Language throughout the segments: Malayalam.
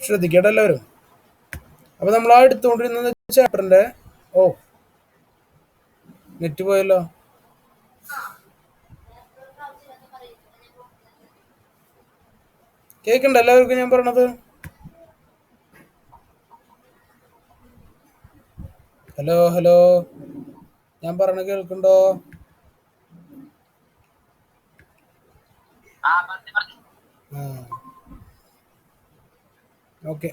ശ്രദ്ധിക്കട്ടെ എല്ലാവരും. അപ്പൊ നമ്മൾ ആ എടുത്തുകൊണ്ടിരുന്ന ചാപ്റ്ററിന്റെ നെറ്റ് പോയല്ലോ. കേൾക്കണ്ട എല്ലാവർക്കും ഞാൻ പറഞ്ഞത്? ഹലോ ഹലോ, ഞാൻ പറഞ്ഞ കേൾക്കണ്ടോ? ഓക്കെ,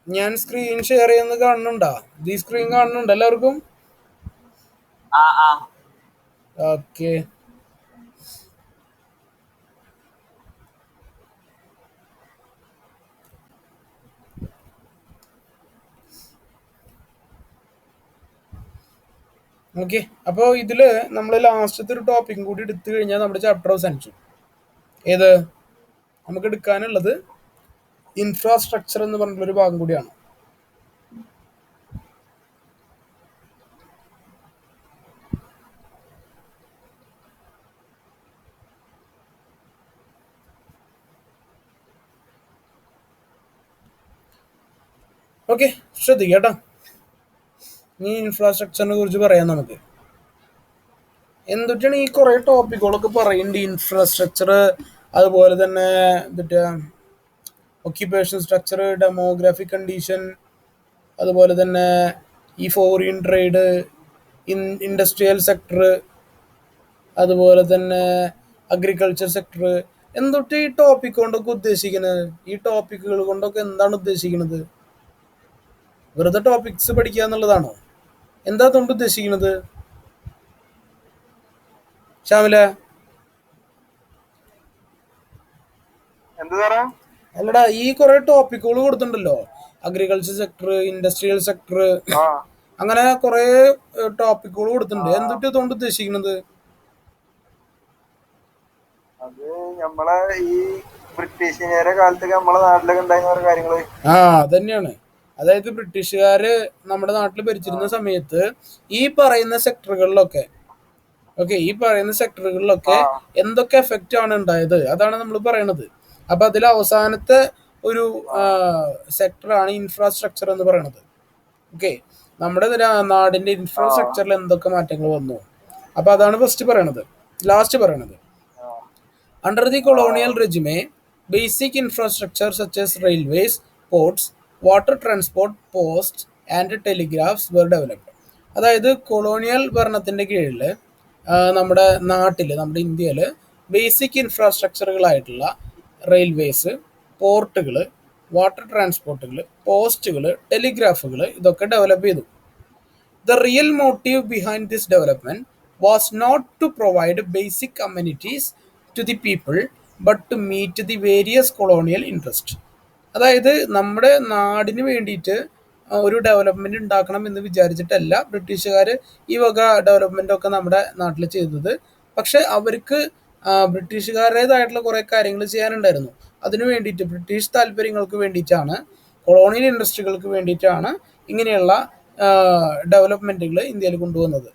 ഞാൻ സ്ക്രീൻ ഷെയർ ചെയ്യുന്നത് കാണുന്നുണ്ടോ? ഈ സ്ക്രീൻ കാണുന്നുണ്ട് എല്ലാവർക്കും? ഓക്കെ. ഓക്കെ, അപ്പോൾ ഇതില് നമ്മൾ ലാസ്റ്റത്തെ ഒരു ടോപ്പിക്കും കൂടി എടുത്തു കഴിഞ്ഞാൽ നമ്മുടെ ചാപ്റ്റർ അവസാനിച്ചു. ഏത്? നമുക്ക് എടുക്കാനുള്ളത് ഇൻഫ്രാസ്ട്രക്ചർ എന്ന് പറഞ്ഞിട്ടുള്ളൊരു ഭാഗം കൂടിയാണ്. ഓക്കെ, ശ്രദ്ധിക്കട്ടോ. ഈ ഇൻഫ്രാസ്ട്രക്ചറിനെ കുറിച്ച് പറയാം നമുക്ക്. എന്തൊക്കെയാണ് ഈ കുറെ ടോപ്പിക്കുകളൊക്കെ പറയുന്നുണ്ട്. ഇൻഫ്രാസ്ട്രക്ചർ, അതുപോലെ തന്നെ എന്നിട്ട് ഒക്യുപ്പേഷൻ സ്ട്രക്ചർ, ഡെമോഗ്രാഫിക് കണ്ടീഷൻ, അതുപോലെ തന്നെ ഈ ഫോറിൻ ട്രേഡ്, ഇൻഡസ്ട്രിയൽ സെക്ടർ, അതുപോലെ തന്നെ അഗ്രികൾച്ചർ സെക്ടർ. എന്തൊക്കെ ഈ ടോപ്പിക് കൊണ്ടൊക്കെ ഉദ്ദേശിക്കുന്നത്? ഈ ടോപ്പിക്കുകൾ കൊണ്ടൊക്കെ എന്താണ് ഉദ്ദേശിക്കുന്നത്? വെറുതെ ടോപ്പിക്സ് പഠിക്കുക എന്നുള്ളതാണോ? എന്താ അതുകൊണ്ട് ഉദ്ദേശിക്കുന്നത് ശ്യാമില? അല്ലടാ, ഈ കുറെ ടോപ്പിക്കുകൾ കൊടുത്തിട്ടുണ്ടല്ലോ. അഗ്രികൾച്ചർ സെക്ടർ, ഇൻഡസ്ട്രിയൽ സെക്ടർ, അങ്ങനെ കുറെ ടോപ്പിക്കുകൾ കൊടുത്തിട്ടുണ്ട്. എന്തൊക്കെ അതുകൊണ്ട് ഉദ്ദേശിക്കുന്നത്? അത് നമ്മളെ ഈ ബ്രിട്ടീഷുകാരെ കാലത്തൊക്കെ നമ്മളെ നാട്ടിലൊക്കെ ഉണ്ടായിരുന്ന കാര്യങ്ങള്. അതന്നെയാണ്. അതായത് ബ്രിട്ടീഷുകാര് നമ്മുടെ നാട്ടിൽ ഭരിച്ചിരുന്ന സമയത്ത് ഈ പറയുന്ന സെക്ടറുകളിലൊക്കെ ഈ പറയുന്ന സെക്ടറുകളിലൊക്കെ എന്തൊക്കെ എഫക്റ്റ് ആണ് ഉണ്ടായത്, അതാണ് നമ്മൾ പറയണത്. അപ്പൊ അതിൽ അവസാനത്തെ ഒരു സെക്ടറാണ് ഇൻഫ്രാസ്ട്രക്ചർ എന്ന് പറയുന്നത്. ഓക്കെ, നമ്മുടെ നാടിന്റെ ഇൻഫ്രാസ്ട്രക്ചറിൽ എന്തൊക്കെ മാറ്റങ്ങൾ വന്നു, അപ്പൊ അതാണ് ലാസ്റ്റ് പറയണത്. Under the colonial regime, basic infrastructure such as railways, ports, water transport, post and telegraphs were developed. അതായത് കൊളോണിയൽ ഭരണത്തിന്റെ കീഴിൽ നമ്മുടെ നാട്ടിൽ, നമ്മുടെ ഇന്ത്യയിൽ ബേസിക് ഇൻഫ്രാസ്ട്രക്ചറുകളായിട്ടുള്ള റെയിൽവേസ്, പോർട്ടുകൾ, വാട്ടർ ട്രാൻസ്പോർട്ടുകൾ, പോസ്റ്റുകൾ, ടെലിഗ്രാഫുകൾ, ഇതൊക്കെ ഡെവലപ്പ് ചെയ്തു. The real motive behind this development was not to provide basic amenities to the people, but to meet the various colonial interests. അതായത് നമ്മുടെ നാടിന് വേണ്ടിയിട്ട് ഒരു ഡെവലപ്മെന്റ് ഉണ്ടാക്കണം എന്ന് വിചാരിച്ചിട്ടല്ല ബ്രിട്ടീഷുകാർ ഈ വക ഡെവലപ്മെന്റ് ഒക്കെ നമ്മുടെ നാട്ടിൽ ചെയ്തത്. പക്ഷെ അവർക്ക് ബ്രിട്ടീഷുകാരുടേതായിട്ടുള്ള കുറെ കാര്യങ്ങൾ ചെയ്യാനുണ്ടായിരുന്നു. അതിനു വേണ്ടിയിട്ട്, ബ്രിട്ടീഷ് താല്പര്യങ്ങൾക്ക് വേണ്ടിയിട്ടാണ്, കൊളോണിയൽ ഇൻഡസ്ട്രികൾക്ക് വേണ്ടിയിട്ടാണ് ഇങ്ങനെയുള്ള ഡെവലപ്മെന്റുകൾ ഇന്ത്യയിൽ കൊണ്ടുവന്നത്.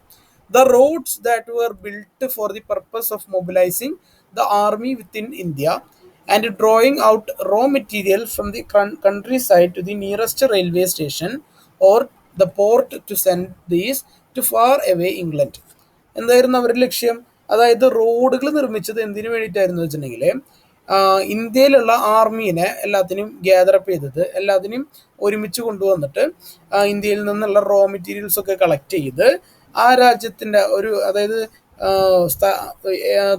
The roads that were built for the purpose of mobilizing the army within India and drawing out raw material from the countryside to the nearest railway station or the port to send these to far away England. എന്തായിരുന്നു അവരുടെ ലക്ഷ്യം? അതായത് റോഡുകൾ നിർമ്മിച്ചത് എന്തിനു വേണ്ടിയിട്ടായിരുന്നു വെച്ചിട്ടുണ്ടെങ്കിൽ, ഇന്ത്യയിലുള്ള ആർമീനെ എല്ലാത്തിനും ഗ്യാദറപ്പ് ചെയ്തത്, എല്ലാത്തിനും ഒരുമിച്ച് കൊണ്ടുവന്നിട്ട് ഇന്ത്യയിൽ നിന്നുള്ള റോ മെറ്റീരിയൽസ് ഒക്കെ കളക്ട് ചെയ്ത് ആ രാജ്യത്തിൻ്റെ അതായത്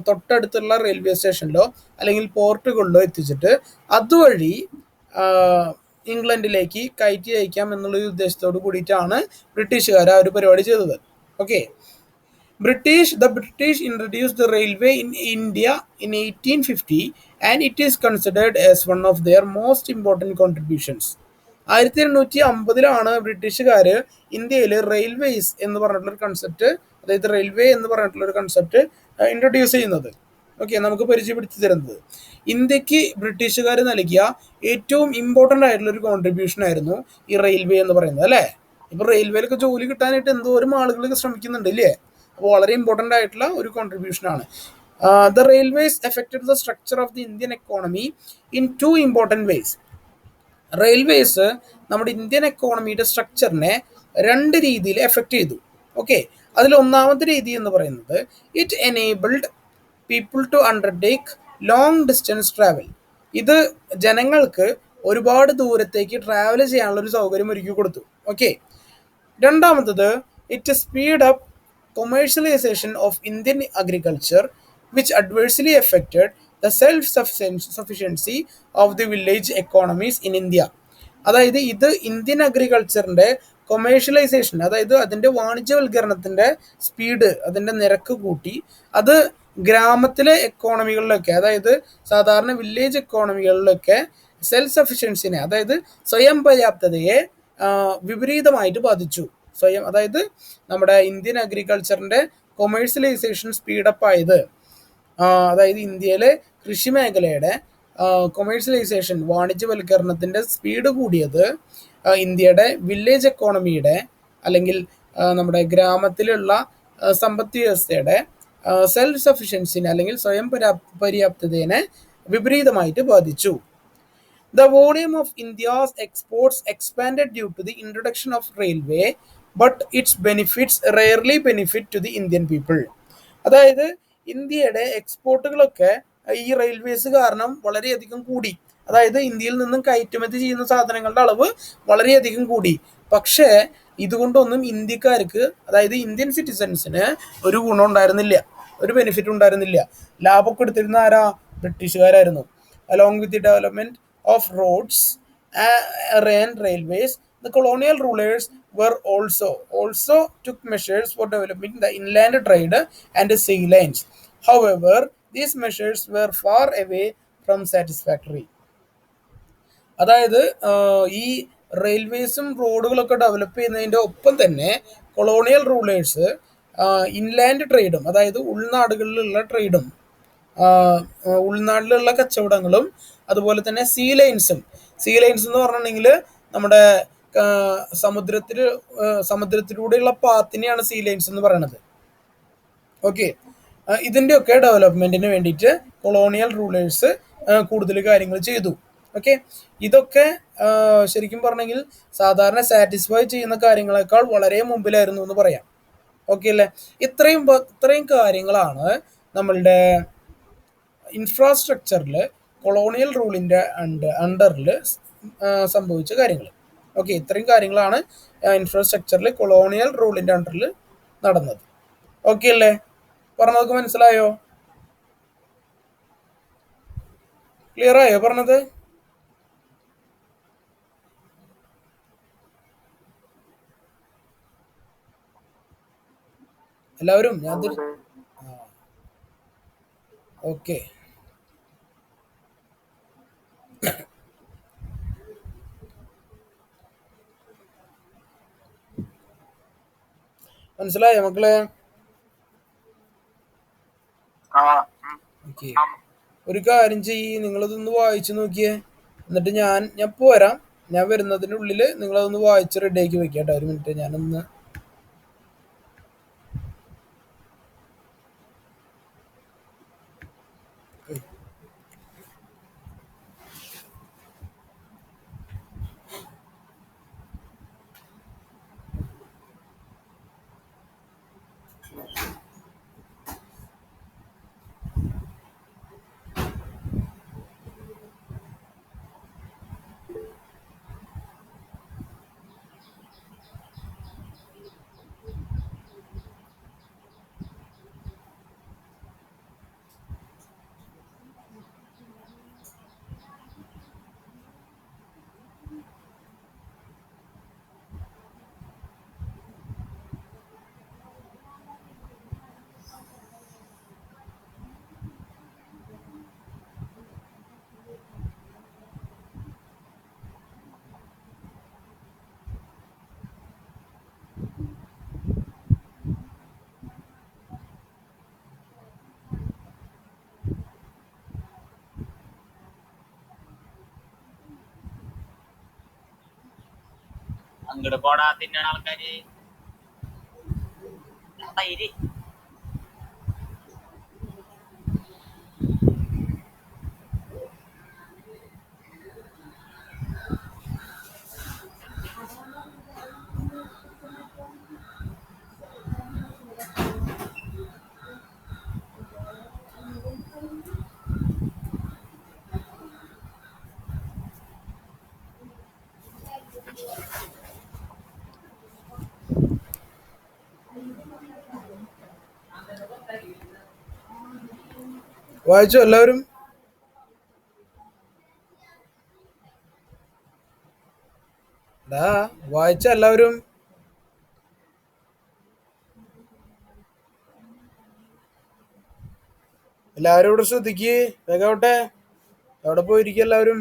തൊട്ടടുത്തുള്ള റെയിൽവേ സ്റ്റേഷനിലോ അല്ലെങ്കിൽ പോർട്ടുകളിലോ എത്തിച്ചിട്ട് അതുവഴി ഇംഗ്ലണ്ടിലേക്ക് കയറ്റി അയക്കാം എന്നുള്ള ഉദ്ദേശത്തോട് കൂടിയിട്ടാണ് ബ്രിട്ടീഷുകാർ ആ ഒരു പരിപാടി ചെയ്തത്. Okay, the British introduced the railway in India in 1850 and it is considered as one of their most important contributions. 1850 ബ്രിട്ടീഷുകാർ ഇന്ത്യയിൽ റെയിൽവേസ് എന്ന് പറഞ്ഞിട്ടുള്ളൊരു കൺസെപ്റ്റ്, അതായത് റെയിൽവേ എന്ന് പറഞ്ഞിട്ടുള്ളൊരു കൺസെപ്റ്റ് ഇൻട്രൊഡ്യൂസ് ചെയ്യുന്നത്. ഓക്കെ, നമുക്ക് പരിചയപ്പെടുത്തി തരുന്നത്. ഇന്ത്യക്ക് ബ്രിട്ടീഷുകാർ നൽകിയ ഏറ്റവും ഇമ്പോർട്ടൻ്റ് ആയിട്ടുള്ള ഒരു കോൺട്രിബ്യൂഷൻ ആയിരുന്നു ഈ റെയിൽവേ എന്ന് പറയുന്നത്, അല്ലേ? ഇപ്പൊ റെയിൽവേയിലൊക്കെ ജോലി കിട്ടാനായിട്ട് എന്തോരം ആളുകൾ ശ്രമിക്കുന്നുണ്ട്, ഇല്ലേ? അപ്പോൾ വളരെ ഇമ്പോർട്ടൻ്റ് ആയിട്ടുള്ള ഒരു കോൺട്രിബ്യൂഷനാണ്. The railways affected the structure of the Indian economy in two important ways. Railways നമ്മുടെ ഇന്ത്യൻ എക്കോണമിയുടെ സ്ട്രക്ചറിനെ രണ്ട് രീതിയിൽ എഫക്റ്റ് ചെയ്തു. ഓക്കെ, അതിൽ ഒന്നാമത്തെ രീതി എന്ന് പറയുന്നത് it enabled people to undertake long distance travel. ഇത് ജനങ്ങൾക്ക് ഒരുപാട് ദൂരത്തേക്ക് ട്രാവൽ ചെയ്യാനുള്ള ഒരു സൗകര്യം ഒരുക്കി കൊടുത്തു. ഓക്കെ, രണ്ടാമത്തത് it speed up commercialisation of Indian agriculture which adversely affected the self sufficiency of the village economies in India. അതായത് ഇത് ഇന്ത്യൻ അഗ്രികൾച്ചറിൻ്റെ കൊമേഴ്ഷ്യലൈസേഷൻ, അതായത് അതിൻ്റെ വാണിജ്യവൽക്കരണത്തിൻ്റെ സ്പീഡ്, അതിൻ്റെ നിരക്ക് കൂട്ടി അത് ഗ്രാമത്തിലെ എക്കോണമികളിലൊക്കെ, അതായത് സാധാരണ വില്ലേജ് എക്കോണമികളിലൊക്കെ സെൽഫ് സഫിഷ്യൻസിനെ, അതായത് സ്വയം പര്യാപ്തതയെ വിപരീതമായിട്ട് ബാധിച്ചു. അതായത് നമ്മുടെ ഇന്ത്യൻ അഗ്രികൾച്ചറിൻ്റെ കൊമേഴ്ഷ്യലൈസേഷൻ സ്പീഡപ്പ് ആയത്, അതായത് ഇന്ത്യയിലെ കൃഷി മേഖലയുടെ കൊമേഴ്ഷ്യലൈസേഷൻ, വാണിജ്യവൽക്കരണത്തിൻ്റെ സ്പീഡ് കൂടിയത് ഇന്ത്യയുടെ വില്ലേജ് എക്കോണമിയുടെ അല്ലെങ്കിൽ നമ്മുടെ ഗ്രാമത്തിലുള്ള സമ്പദ് വ്യവസ്ഥയുടെ സെൽഫ് സഫിഷ്യൻസിനെ അല്ലെങ്കിൽ സ്വയം പര്യാപ്തതയെ വിപരീതമായിട്ട് ബാധിച്ചു. The volume of India's exports expanded due to the introduction of railway, but its benefits rarely benefit to the Indian people. അതായത് ഇന്ത്യയുടെ എക്സ്പോർട്ടുകളൊക്കെ ഈ റെയിൽവേസ് കാരണം വളരെയധികം കൂടി. അതായത് ഇന്ത്യയിൽ നിന്നും കയറ്റുമതി ചെയ്യുന്ന സാധനങ്ങളുടെ അളവ് വളരെയധികം കൂടി. പക്ഷേ ഇതുകൊണ്ടൊന്നും ഇന്ത്യക്കാർക്ക്, അതായത് ഇന്ത്യൻ സിറ്റിസൺസിന് ഒരു ഗുണം ഉണ്ടായിരുന്നില്ല, ഒരു ബെനിഫിറ്റ് ഉണ്ടായിരുന്നില്ല. ലാഭമൊക്കെ എടുത്തിരുന്ന ആരാ? ബ്രിട്ടീഷുകാരായിരുന്നു. Along with the development of roads and railways, the colonial rulers were also took measures for developing the inland trade and the sea lanes. However, these measures were far away from satisfactory. അതായത് ഈ റെയിൽവേസും റോഡുകളൊക്കെ ഡെവലപ്പ് ചെയ്യുന്നതിൻ്റെ ഒപ്പം തന്നെ കൊളോണിയൽ റൂളേഴ്സ് ഇൻലാൻഡ് ട്രേഡും, അതായത് ഉൾനാടുകളിലുള്ള ട്രേഡും ഉൾനാട്ടിലുള്ള കച്ചവടങ്ങളും അതുപോലെ തന്നെ സീ ലൈൻസ് എന്ന് പറഞ്ഞിട്ടുണ്ടെങ്കിൽ നമ്മുടെ സമുദ്രത്തിലൂടെയുള്ള പാത്തിനെയാണ് സീ ലൈൻസ് എന്ന് പറയുന്നത്. ഓക്കെ, ഇതിൻ്റെയൊക്കെ ഡെവലപ്മെൻറ്റിന് വേണ്ടിയിട്ട് കൊളോണിയൽ റൂളേഴ്സ് കൂടുതൽ കാര്യങ്ങൾ ചെയ്തു. ഓക്കെ, ഇതൊക്കെ ശരിക്കും പറഞ്ഞെങ്കിൽ സാധാരണ സാറ്റിസ്ഫൈ ചെയ്യുന്ന കാര്യങ്ങളെക്കാൾ വളരെ മുമ്പിലായിരുന്നു എന്ന് പറയാം. ഓക്കെ അല്ലേ? ഇത്രയും കാര്യങ്ങളാണ് നമ്മളുടെ ഇൻഫ്രാസ്ട്രക്ചറിൽ കൊളോണിയൽ റൂളിൻ്റെ അണ്ടറിൽ സംഭവിച്ച കാര്യങ്ങൾ. ഓക്കെ, ഇത്രയും കാര്യങ്ങളാണ് ഇൻഫ്രാസ്ട്രക്ചറിൽ കൊളോണിയൽ റൂളിൻ്റെ അണ്ടറിൽ നടന്നത്. ഓക്കെ അല്ലേ? പറഞ്ഞതൊക്കെ മനസ്സിലായോ? ക്ലിയർ ആയോ പറഞ്ഞത്? എല്ലാവരും? ഓക്കെ, മനസ്സിലായോ മക്കളെ? ഓക്കെ, ഒരു കാര്യം ചെയ്യ്, നിങ്ങളതൊന്ന് വായിച്ചു നോക്കിയേ. എന്നിട്ട് ഞാൻ പോരാം, ഞാൻ വരുന്നതിൻ്റെ ഉള്ളിൽ നിങ്ങളതൊന്ന് വായിച്ച് റെഡിയാക്കി വെക്കാം. ഒരു മിനിറ്റ്, ഞാനൊന്ന് അങ്ങോട്ട് പോടാ തിന്നാൻ ആൾക്കാര്. തൈര് വായിച്ചോ എല്ലാവരും? ഡാ വായിച്ചോ എല്ലാവരും? എല്ലാവരും ഇവിടെ ശ്രദ്ധിക്ക്, വേഗാവട്ടെ. എവിടെ പോയിരിക്കും എല്ലാവരും?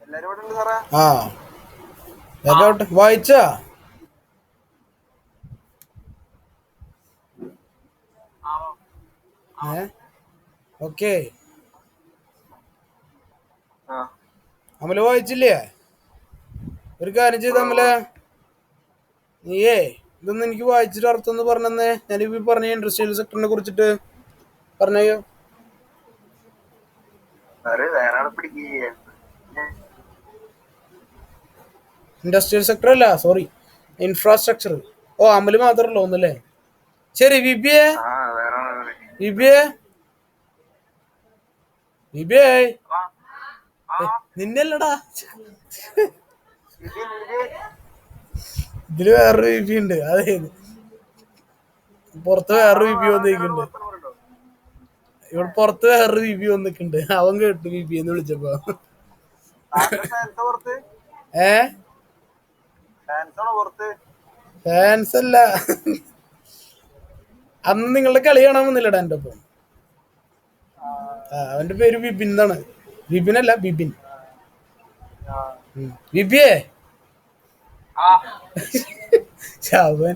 എല്ലാരും ഇവിടെ ഉണ്ട് സാറേ. ആ വേഗാവട്ടെ, വായിച്ചാ? ഓക്കെ. ആ അമല് വായിച്ചില്ലേ? ഒരു കാര്യം ചെയ്ത അമല്, നീയേ ഇതൊന്ന് എനിക്ക് വായിച്ചിട്ട് അർത്ഥം ഒന്ന് പറഞ്ഞേ. ഞാനിപ്പോ പറഞ്ഞ ഇൻഡസ്ട്രിയൽ സെക്ടറിനെ കുറിച്ചിട്ട് പറഞ്ഞോ. സാറ് വേറെ ആളെ പിടിക്കുക. ഇൻഡസ്ട്രിയൽ സെക്ടർ അല്ല, സോറി, ഇൻഫ്രാസ്ട്രക്ചർ. ഓ അമല് മാത്രമല്ലോ ഒന്നല്ലേ? ശരി. വിബിയെ, ആ വേറെ ആളെ വിബിയെ, വിബിയെ, നിന്നല്ലടാ, ഇതില് വേറൊരു വിബി ഉണ്ട്. അതെ, പുറത്ത് വേറൊരു വിബി വന്നിരിക്കുന്നുണ്ട്. ഇവിടെ പുറത്ത് വേറൊരു വിബി വന്നിട്ടുണ്ട്. അവൻ കേട്ടു വിബി എന്ന് വിളിച്ചപ്പോ. ഏ ഫാൻസ് അല്ല, അന്ന് നിങ്ങളുടെ കളി കാണാൻ വന്നില്ലടാ എന്റെ ഒപ്പം. അവന്റെ പേര് ബിബിൻ എന്നാണ്. ബിബിൻ അല്ല, ബിബിൻ. ബിബിയെ ചാവൻ.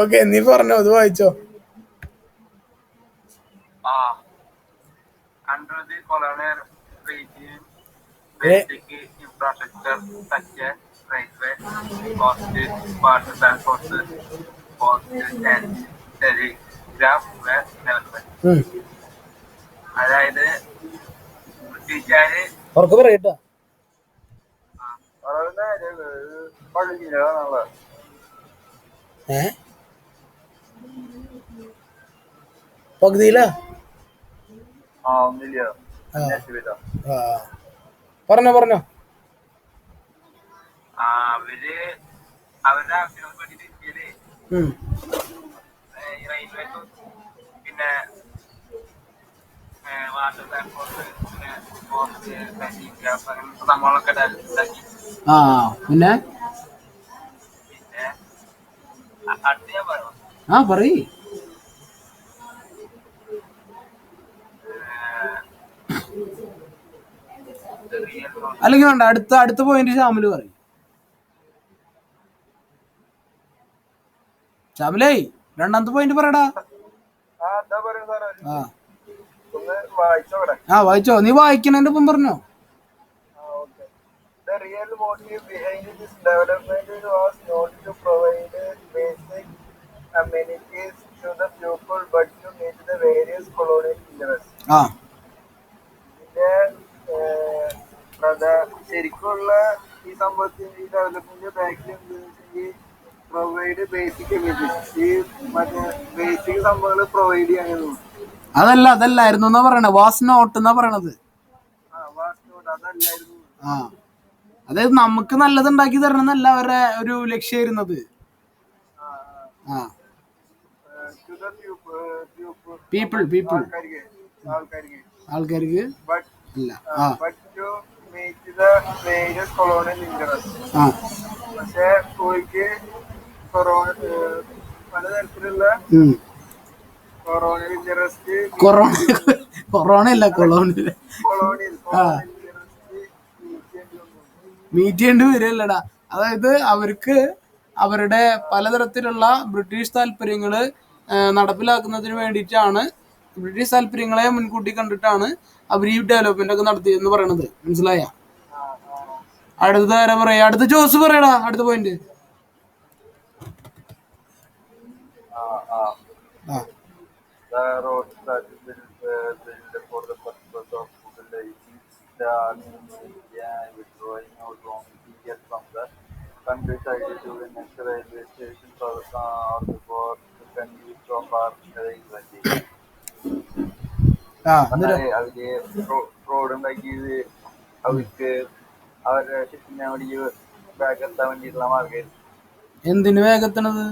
ഓക്കെ, നീ പറഞ്ഞോ, അത് വായിച്ചോ. Under the colonial regime, basic infrastructure such as railway, coast, water transport, post and telegraph were developed. അതായത് ബ്രിട്ടീഷുകാര് ഉറക്കെ പറയട്ടോ. പകുതിയിലാ? പറഞ്ഞോ പറഞ്ഞോ. അവര് അവരുടെ ആവശ്യങ്ങൾക്ക് വേണ്ടിട്ട് ഇന്ത്യയില് റെയിൽവേക്കും പിന്നെ വാട്ടർ ട്രാൻസ്പോർട്ട് പിന്നെ ടെലിഗ്രാഫ് അങ്ങനത്തെ സംഭവങ്ങളൊക്കെ ഇതാക്കി. പിന്നെ പിന്നെ അടുത്ത് ഞാൻ പറയാം. പറയ്. അല്ലെങ്കിൽ വേണ്ട, അടുത്ത പോയിന്റ് ശ്യാമില് പറയും. ശ്യാമിലേ, രണ്ടാമത്തെ പോയിന്റ് പറയടാ. വായിച്ചോ. നീ വായിക്കണേന്റെ ഒപ്പം പറഞ്ഞോ. The real motive behind this development was not to provide basic amenities to the people but to meet the various colonial interests. ശരിക്കുള്ള ഈ സംഭവത്തിന് ഈ ഡെവലപ്മെന്റ് ബാക്കിൽ എന്താ പ്രൊവൈഡ് ബേസിക് അമ്യൂണിറ്റീസ്, ഈ മറ്റേ ബേസിക് സംഭവങ്ങൾ പ്രൊവൈഡ് ചെയ്യാൻ. അതല്ലായിരുന്നു എന്നാ പറയണേ. വാസ് നോട്ട് എന്നാ പറയണത്. അതല്ലായിരുന്നു. അതായത് നമുക്ക് നല്ലത് ഉണ്ടാക്കി തരണം എന്നല്ല അവരുടെ ഒരു ലക്ഷ്യമായിരുന്നത്. ആൾക്കാർക്ക് അല്ല. പക്ഷെ പോയിക്ക് പലതരത്തിലുള്ള കൊറോണൽ ഇൻട്രസ്റ്റ്, കൊറോണ അല്ല, കൊളോണിയൽ മീറ്റ് ചെയ്യേണ്ടി വരില്ലടാ. അതായത് അവർക്ക് അവരുടെ പലതരത്തിലുള്ള ബ്രിട്ടീഷ് താല്പര്യങ്ങള് നടപ്പിലാക്കുന്നതിന് വേണ്ടിയിട്ടാണ്, ബ്രിട്ടീഷ് താല്പര്യങ്ങളെ മുൻകൂട്ടി കണ്ടിട്ടാണ് അവർ ഈ ഡെവലപ്മെന്റ് ഒക്കെ നടത്തിയെന്ന് പറയണത്. മനസ്സിലായ? അടുത്ത ആരാ പറയാ? അടുത്ത ജോസ് പറയടാ അടുത്ത point. countryside to the next railway station or before the convenience of our advantage. അതില് റോഡ് ഉണ്ടാക്കിയത് അവർക്ക് അവരുടെ ഷിപ്പിനെ വേണ്ടി വേഗത്താൻ വേണ്ടിയിട്ടുള്ള മാർഗം. എന്തിനു വേഗത്തണത്?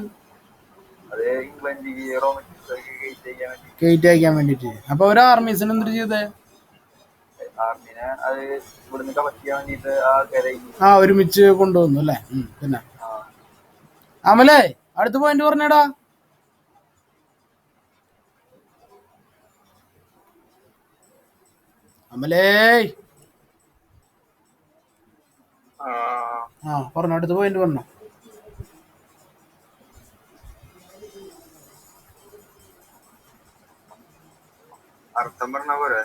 അത് ഇംഗ്ലണ്ടിക്ക് റോ മെറ്റീരിയൽസ് കയറ്റി അയക്കാൻ വേണ്ടിട്ട്. അപ്പൊ ഒരു ആർമീസിന് എന്തിട്ട് ചെയ്തേ? ആർമിനെ അത് ഇവിടുന്ന് കളക്ട് ചെയ്യാൻ വേണ്ടിട്ട് ആൾക്കാരെ ഒരുമിച്ച് കൊണ്ടുവന്നു അല്ലേ? പിന്നെ അമലേ അടുത്ത പോയിന്റ് പറഞ്ഞേടാ. അമലേ പറഞ്ഞോ, അടുത്ത പോയിന്റ് പറഞ്ഞോ. അർത്ഥം പറഞ്ഞ പോലെ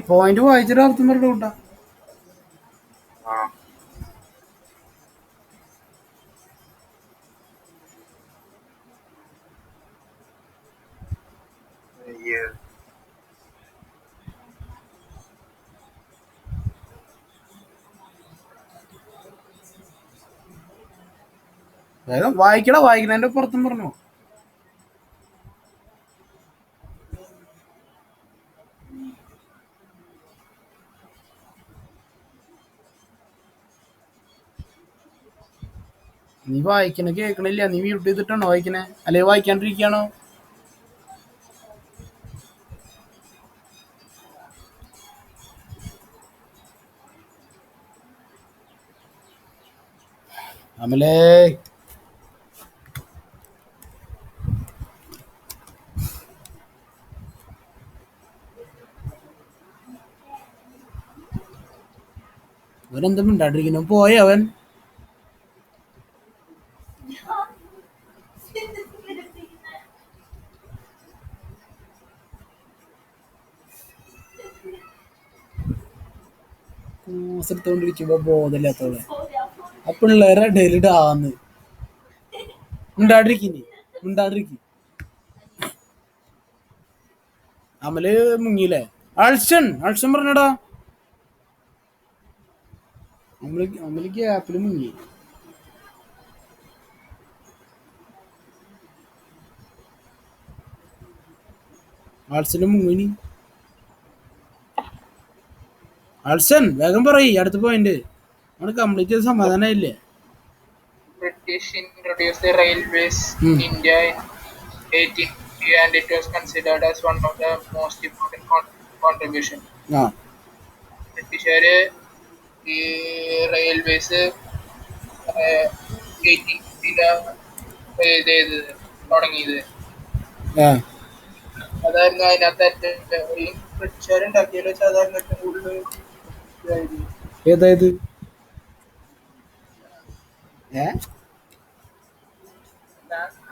പോയിന്റ് വായിച്ചിട്ട് അർത്ഥം പറഞ്ഞു കൂട്ടാ. വേഗം വായിക്കടാ, വായിക്കണതിന്റെ പുറത്തും പറഞ്ഞോ. നീ വായിക്കണ കേൾക്കണില്ല. നീ മ്യൂട്ട് ചെയ്തിട്ടാണോ വായിക്കണേ? അല്ലെ വായിക്കാണ്ടിരിക്കണോ? അമലേ അവനെന്താ മിണ്ടാണ്ടിരിക്കുന്നു? പോയവൻ എടുത്തോണ്ടിരിക്കുമ്പോ ബോധമില്ലാത്തോളെ ആ പിള്ളേരെ ഇടയിലിടാന്ന് മിണ്ടാണ്ടിരിക്കും. അമല് മുങ്ങിയില്ലേ? അൾഷൻ പറഞ്ഞടാ. അമല് ഗ്യാപ്പില് മുങ്ങി. ആൾസന് മുങ്ങിനി. ആൾസൻ വേഗം പറയ് അടുത്ത പോയിന്റ്. നമ്മള് കംപ്ലീറ്റ് ചെയ്ത സമാധാനമില്ലേ? British introduced the railways in India in 1850 and it was considered as one of the most important contribution. ബ്രിട്ടീഷുകാര് ഈ റെയിൽവേസ് 1850 തുടങ്ങിയത്. അതായിരുന്നു അതിനകത്ത് ഈ ബ്രിട്ടീഷുകാരുണ്ടാക്കിയത് വെച്ചാൽ അതായിരുന്നു ഏറ്റവും കൂടുതൽ ഏതായത്?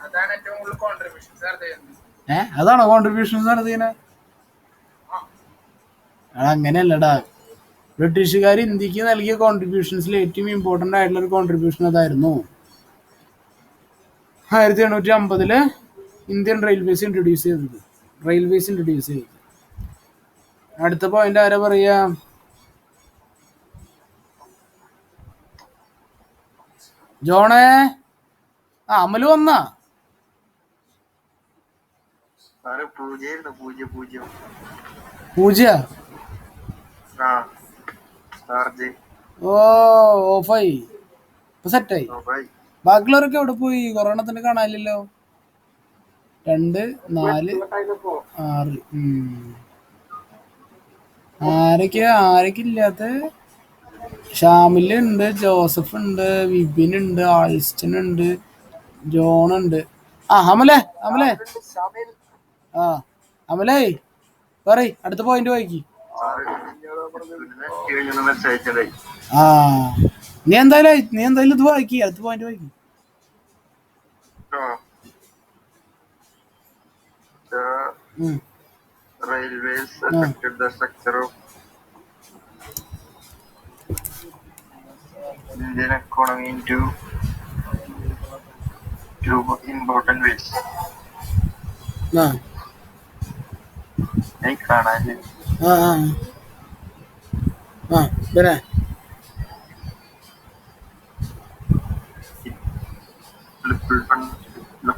അതാണ് ഏറ്റവും കൂടുതൽ കോൺട്രിബ്യൂഷൻസ് നടത്തിയത്. അതാണോ കോൺട്രിബ്യൂഷൻസ് നടത്തിയനെ? അങ്ങനെയല്ലടാ. ബ്രിട്ടീഷുകാർ ഇന്ത്യക്ക് നൽകിയ കോൺട്രിബ്യൂഷൻസിൽ ഏറ്റവും ഇമ്പോർട്ടന്റ് ആയിട്ടുള്ള ഒരു കോൺട്രിബ്യൂഷൻ അതായിരുന്നു 1850 ഇന്ത്യൻ റെയിൽവേസ് ഇൻട്രൊഡ്യൂസ് ചെയ്തത്. അടുത്ത പോയിന്റ് ആരാ പറയാ? ജോണേ. അമല് വന്നാ? പൂജ ഓഫായി. ഇപ്പൊ സെറ്റായി. ബാക്കിയുള്ളവരൊക്കെ എവിടെ പോയി? കൊറോണത്തിന് കാണാനില്ലല്ലോ. 2, 4, 6 ആരൊക്കെ ഇല്ലാത്ത? ഷാമിലുണ്ട്, ജോസഫ് ഉണ്ട്, വിപിൻ ഉണ്ട്, ആൾസ്റ്റൻ ഉണ്ട്, ജോൺ ഉണ്ട്. അമലേ അമലേ പറയ് അടുത്ത പോയിന്റ് വായിക്കി. നീ എന്തായാലും ഇത് വായിക്കി. അടുത്ത point വായിക്കി. Railways affected the structure of Indian economy in two important ways.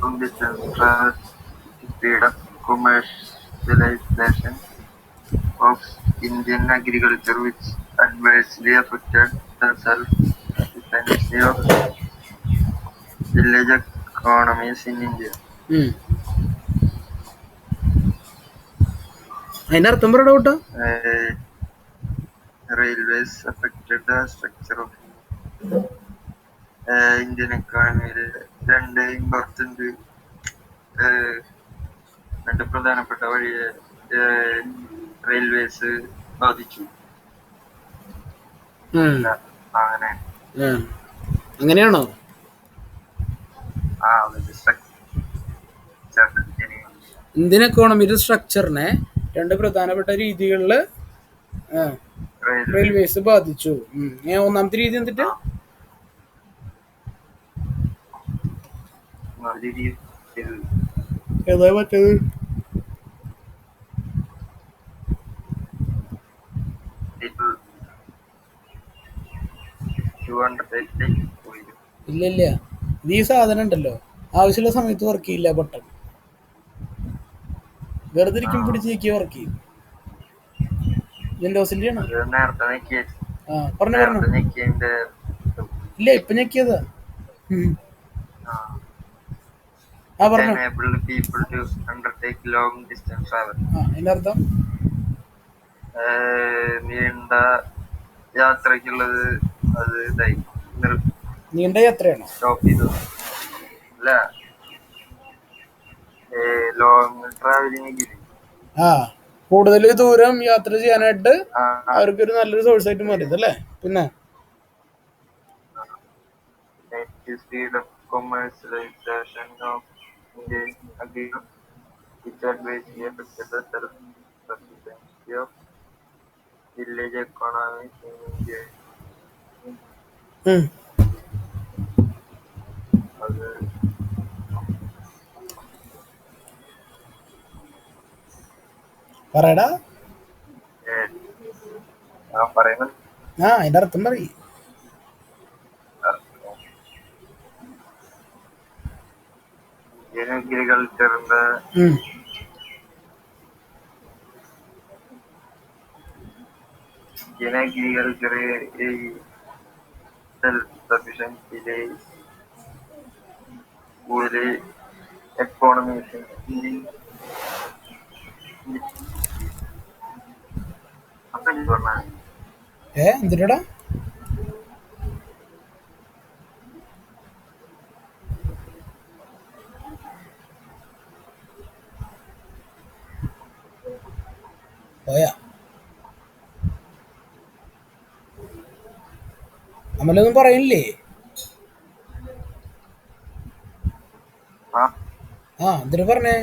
From distance travel, speed of commercialization of Indian agriculture, which adversely affected the self-sufficiency of village economies in India. അതിന്റെ അർത്ഥം പറയടാ കൂട്ടാ. railways affected the structure of Indian economy. രണ്ട് ഇമ്പോർട്ടന്റ് രണ്ട് പ്രധാനപ്പെട്ട വഴിയെ റെയിൽവേസ് ബാധിച്ചു. അങ്ങനെ അങ്ങനെയാണോ? ഇന്ത്യൻ എക്കോണമിയുടെ സ്ട്രക്ചറിനെ രണ്ട് പ്രധാനപ്പെട്ട രീതികളിൽ റെയിൽവേസ് ബാധിച്ചു. ഒന്നാമത്തെ രീതി എന്നിട്ട് ഏതാ മറ്റേത്? ഇല്ല ഇത് ഈ സാധനം ഉണ്ടല്ലോ, ആവശ്യമുള്ള സമയത്ത് വർക്ക് ചെയ്യില്ല. ബട്ടൺ വെറുതെ ഇരിക്കും പിടിച്ച് നീക്കി വർക്ക് ചെയ്യും. വിൻഡോസിന്റെ ആണോ? പറഞ്ഞു ഇല്ല ഇപ്പൊ ഞെക്കിയതാ. പറഞ്ഞു അതിന്റെ അർത്ഥം നീണ്ട യാത്രക്കുള്ളത് അത് ഇതായി നീണ്ട യാത്രയാണോ? സ്റ്റോപ്പ് ചെയ്തു. അല്ല, ലോങ് ട്രാവലിംഗ്. കൂടുതൽ ദൂരം യാത്ര ചെയ്യാനായിട്ട് അവർക്കൊരു നല്ലൊരു സോഴ്സ് ആയിട്ട് മാറിയത് അല്ലേ. പിന്നെ speed of commercialization of Indian agriculture, which adversely affected the self-sufficiency of village economies in India. പറയടാ. പറയുന്നത് അതിന്റെ അർത്ഥം പറയും. അഗ്രികൾച്ചറിന്റെ agriculture self-sufficiency കൂടുതൽ എക്കോണമീസ് എന്തിനാ പോയാ നമ്മളൊന്നും പറയില്ലേ? എന്തിനാ പറഞ്ഞേ?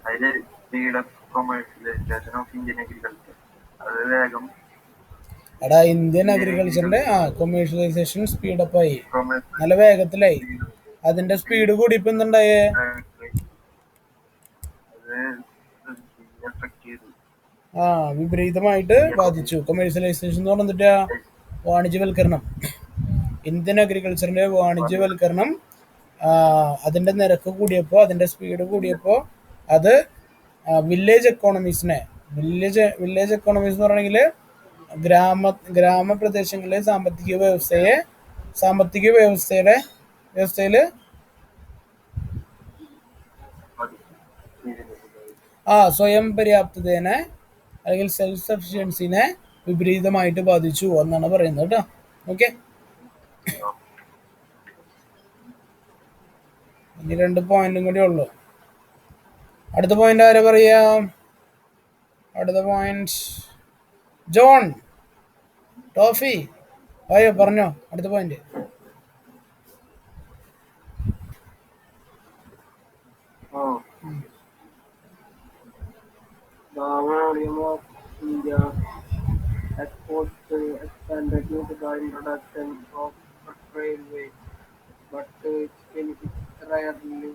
അതില് speed of commercialisation of Indian agriculture. അത് വേഗം എടാ ഇന്ത്യൻ അഗ്രികൾച്ചറിന്റെ കൊമേഴ്സ്യലൈസേഷൻ സ്പീഡപ്പ് ആയി, നല്ല വേഗത്തിലായി. അതിന്റെ സ്പീഡ് കൂടി ഇപ്പൊ എന്തുണ്ടായേ? വിപരീതമായിട്ട് ബാധിച്ചു. കൊമേഴ്സ്യലൈസേഷൻ എന്ന് പറഞ്ഞിട്ട് വാണിജ്യവൽക്കരണം, ഇന്ത്യൻ അഗ്രികൾച്ചറിന്റെ വാണിജ്യവൽക്കരണം. അതിന്റെ നിരക്ക് കൂടിയപ്പോൾ, അതിന്റെ സ്പീഡ് കൂടിയപ്പോൾ അത് വില്ലേജ് എക്കോണമീസിനെ, വില്ലേജ് എക്കോണമീസ് എന്ന് പറയണമെങ്കിൽ ഗ്രാമപ്രദേശങ്ങളിലെ സാമ്പത്തിക വ്യവസ്ഥയില് സ്വയം പര്യാപ്തതയെ അല്ലെങ്കിൽ സെൽഫ് സഫിഷ്യൻസിനെ വിപരീതമായിട്ട് ബാധിച്ചു എന്നാണ് പറയുന്നത് കേട്ടോ. ഓക്കെ, ഇനി 2 പോയിന്റും കൂടി ഉള്ളു. അടുത്ത പോയിന്റ് ആരാ പറയാ? അടുത്ത പോയിന്റ് ജോൺ ടോഫി അയ്യോ പറഞ്ഞോ. അടുത്ത point The volume of India's exports expanded due to the introduction of railways, but its benefits rarely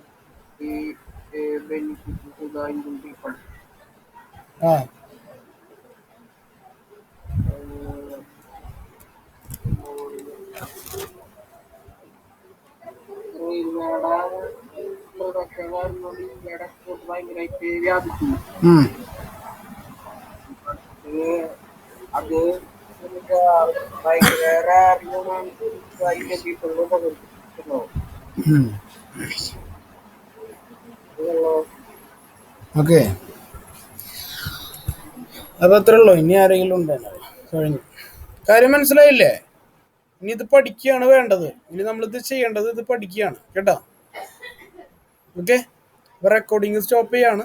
benefited to the Indian people. ഭയങ്കരമായിട്ട് വ്യാപിച്ചു. അത് like where are human like people who don't know? Okay, അപ്പൊ അത്രേ ഉള്ളൂ. ഇനി ആരെങ്കിലും ഉണ്ടോ? കഴിഞ്ഞു. കാര്യം മനസ്സിലായില്ലേ? ഇനി ഇത് പഠിക്കുകയാണ് വേണ്ടത്. ഇനി നമ്മളിത് ചെയ്യേണ്ടത് ഇത് പഠിക്കുകയാണ് കേട്ടോ. ഓക്കെ, അപ്പൊ റെക്കോർഡിങ് സ്റ്റോപ്പ് ചെയ്യാണ്.